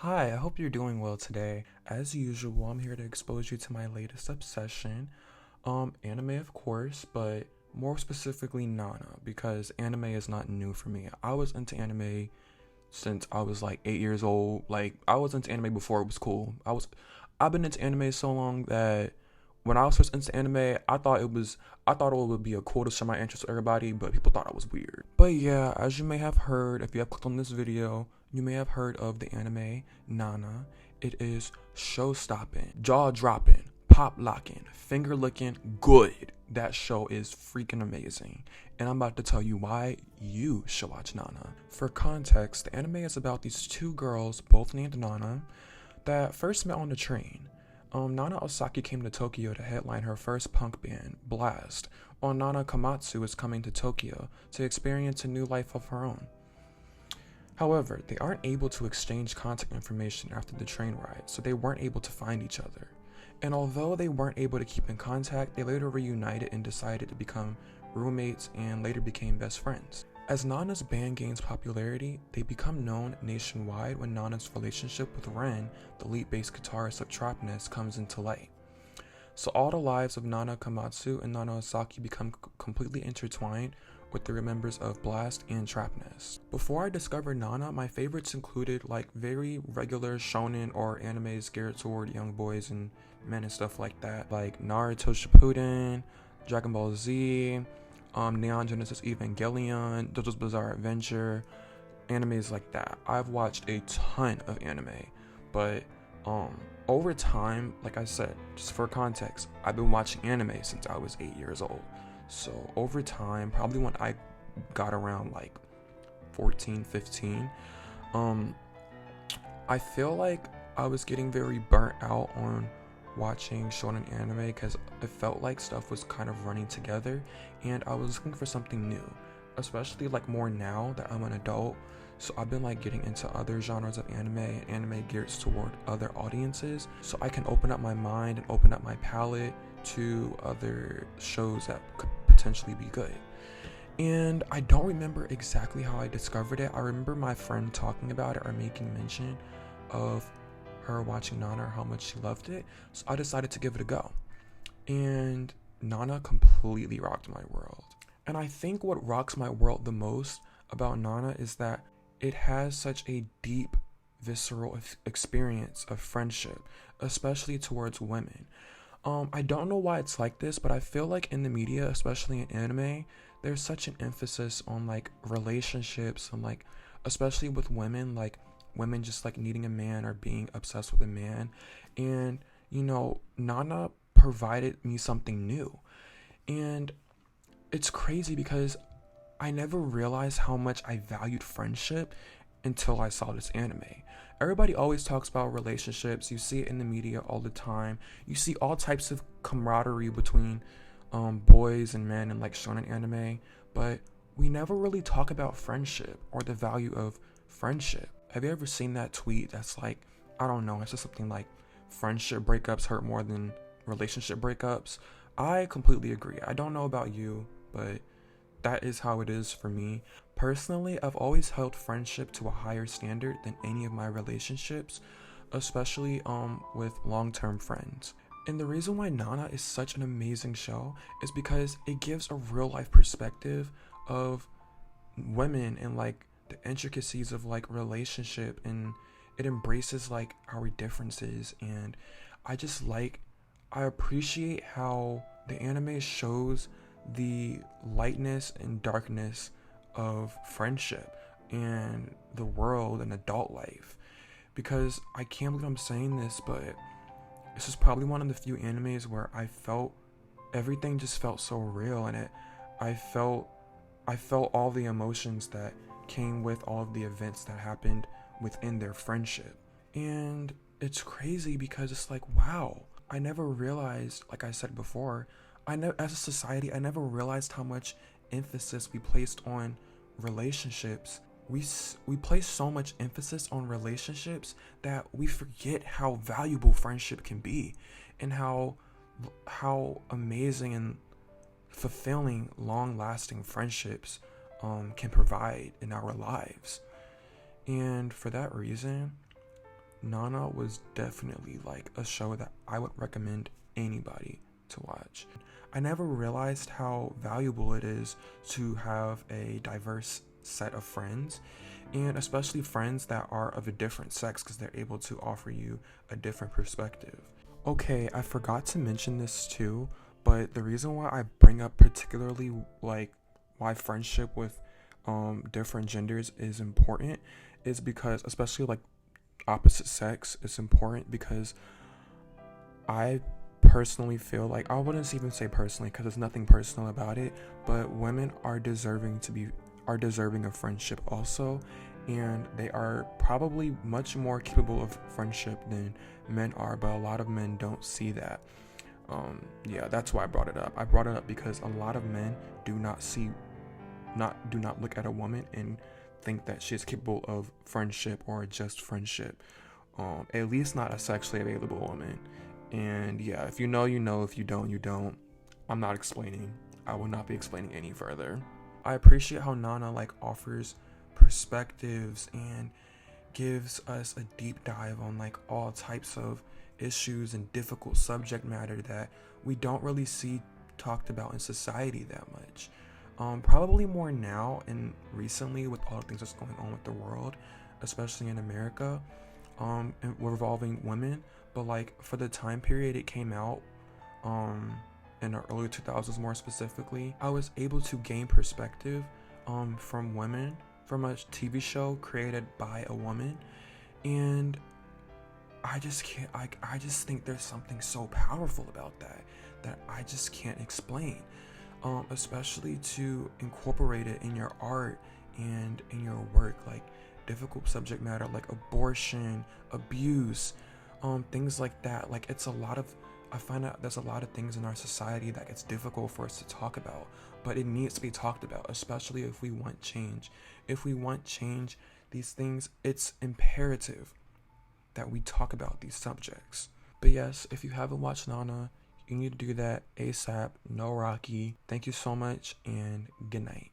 Hi, I hope you're doing well today. As usual, I'm here to expose you to my latest obsession. Anime of course, but more specifically Nana, because anime is not new for me. I was into anime since I was like 8 years old. Like I was into anime before it was cool. I've been into anime so long that when I was first into anime, I thought it would be a cool to share my interest with everybody, but people thought I was weird. But yeah, as you may have heard, if you have clicked on this video, you may have heard of the anime Nana. It is show stopping, jaw dropping, pop locking, finger looking good. That show is freaking amazing. And I'm about to tell you why you should watch Nana. For context, the anime is about these two girls, both named Nana, that first met on the train. Nana Osaki came to Tokyo to headline her first punk band, Blast, while Nana Komatsu is coming to Tokyo to experience a new life of her own. However, they aren't able to exchange contact information after the train ride, so they weren't able to find each other. And although they weren't able to keep in contact, they later reunited and decided to become roommates and later became best friends. As Nana's band gains popularity, they become known nationwide when Nana's relationship with Ren, the lead bass guitarist of Trapnest, comes into light. So all the lives of Nana Komatsu and Nana Osaki become completely intertwined with the members of Blast and Trapnest. Before I discovered Nana, my favorites included like very regular shonen or animes geared toward young boys and men and stuff like that, like Naruto Shippuden, Dragon Ball Z, Neon Genesis Evangelion, JoJo's Bizarre Adventure, animes like that. I've watched a ton of anime, but over time, like I said, just for context, I've been watching anime since I was 8 years old. So over time, probably when I got around like 14, 15, um, I feel like I was getting very burnt out on watching shonen anime because it felt like stuff was kind of running together and I was looking for something new, especially like more now that I'm an adult. So I've been like getting into other genres of anime and anime geared toward other audiences so I can open up my mind and open up my palette to other shows that could potentially be good. And I don't remember exactly how I discovered it. I remember my friend talking about it or making mention of her watching Nana or how much she loved it. So I decided to give it a go. And Nana completely rocked my world. And I think what rocks my world the most about Nana is that it has such a deep, visceral experience of friendship, especially towards women. I don't know why it's like this, but I feel like in the media, especially in anime, there's such an emphasis on like relationships and like, especially with women, like women just like needing a man or being obsessed with a man. And, Nana provided me something new. And it's crazy because I never realized how much I valued friendship until I saw this anime. Everybody always talks about relationships. You see it in the media all the time. You see all types of camaraderie between boys and men in like shonen anime, but we never really talk about friendship or the value of friendship. Have you ever seen that tweet that's like, I don't know, it's just something like friendship breakups hurt more than relationship breakups? I completely agree. I don't know about you, but that is how it is for me. Personally, I've always held friendship to a higher standard than any of my relationships, especially with long-term friends. And the reason why Nana is such an amazing show is because it gives a real life perspective of women and like the intricacies of like relationship, and it embraces like our differences. And I just like, I appreciate how the anime shows the lightness and darkness of friendship and the world and adult life. Because I can't believe I'm saying this, but this is probably one of the few animes where I felt everything just felt so real, and I felt I felt all the emotions that came with all of the events that happened within their friendship. And it's crazy because it's like, wow, I never realized, like I said before, as a society, I never realized how much emphasis we placed on relationships. We place so much emphasis on relationships that we forget how valuable friendship can be, and how amazing and fulfilling, long-lasting friendships can provide in our lives. And for that reason, Nana was definitely like a show that I would recommend anybody to watch. I never realized how valuable it is to have a diverse set of friends, and especially friends that are of a different sex, because they're able to offer you a different perspective. Okay, I forgot to mention this too, but the reason why I bring up particularly like why friendship with different genders is important is because, especially like opposite sex, is important because I personally feel like, I wouldn't even say personally because there's nothing personal about it, but women are deserving of friendship also, and they are probably much more capable of friendship than men are, but a lot of men don't see that. Yeah, that's why I brought it up. I brought it up because a lot of men do not look at a woman and think that she is capable of friendship or just friendship. At least not a sexually available woman. And yeah, if you know, you know. If you don't, you don't. I'm not explaining. I will not be explaining any further. I appreciate how Nana like offers perspectives and gives us a deep dive on like all types of issues and difficult subject matter that we don't really see talked about in society that much. Probably more now and recently with all the things that's going on with the world, especially in America, and revolving women. But like for the time period it came out, in the early 2000s more specifically, I was able to gain perspective from women from a TV show created by a woman, and I just can't, I just think there's something so powerful about that I just can't explain. Especially to incorporate it in your art and in your work, like difficult subject matter like abortion, abuse, things like that. Like it's a lot of, I find out there's a lot of things in our society that it's difficult for us to talk about, but it needs to be talked about, especially if we want change. If we want change, these things, it's imperative that we talk about these subjects. But yes, if you haven't watched Nana, you need to do that ASAP. No Rocky. Thank you so much, and good night.